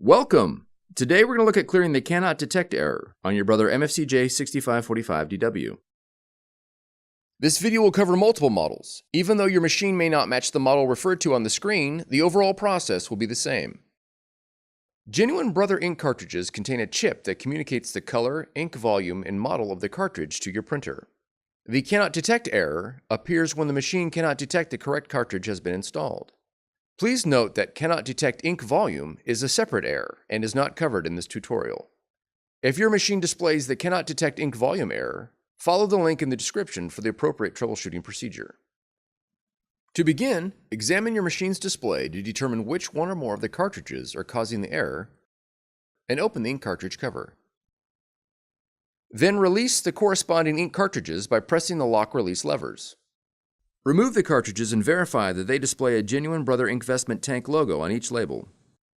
Welcome! Today we're going to look at clearing the cannot detect error on your Brother MFC-J6545DW. This video will cover multiple models. Even though your machine may not match the model referred to on the screen, the overall process will be the same. Genuine Brother ink cartridges contain a chip that communicates the color, ink volume, and model of the cartridge to your printer. The cannot detect error appears when the machine cannot detect the correct cartridge has been installed. Please note that cannot detect ink volume is a separate error and is not covered in this tutorial. If your machine displays the cannot detect ink volume error, follow the link in the description for the appropriate troubleshooting procedure. To begin, examine your machine's display to determine which one or more of the cartridges are causing the error, and open the ink cartridge cover. Then release the corresponding ink cartridges by pressing the lock release levers. Remove the cartridges and verify that they display a genuine Brother INKvestment tank logo on each label.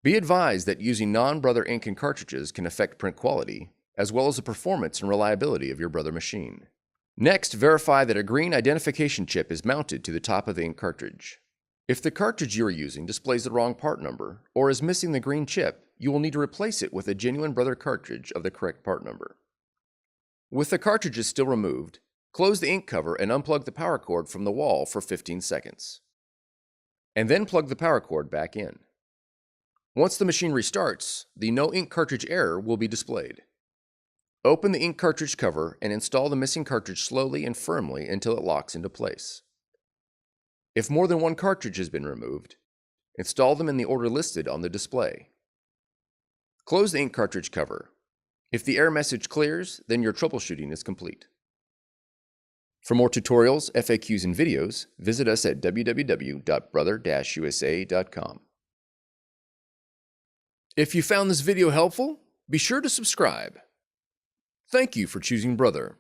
Be advised that using non-Brother ink and cartridges can affect print quality, as well as the performance and reliability of your Brother machine. Next, verify that a green identification chip is mounted to the top of the ink cartridge. If the cartridge you are using displays the wrong part number or is missing the green chip, you will need to replace it with a genuine Brother cartridge of the correct part number. With the cartridges still removed, close the ink cover and unplug the power cord from the wall for 15 seconds. And then plug the power cord back in. Once the machine restarts, the no ink cartridge error will be displayed. Open the ink cartridge cover and install the missing cartridge slowly and firmly until it locks into place. If more than one cartridge has been removed, install them in the order listed on the display. Close the ink cartridge cover. If the error message clears, then your troubleshooting is complete. For more tutorials, FAQs, and videos, visit us at www.brother-usa.com. If you found this video helpful, be sure to subscribe. Thank you for choosing Brother.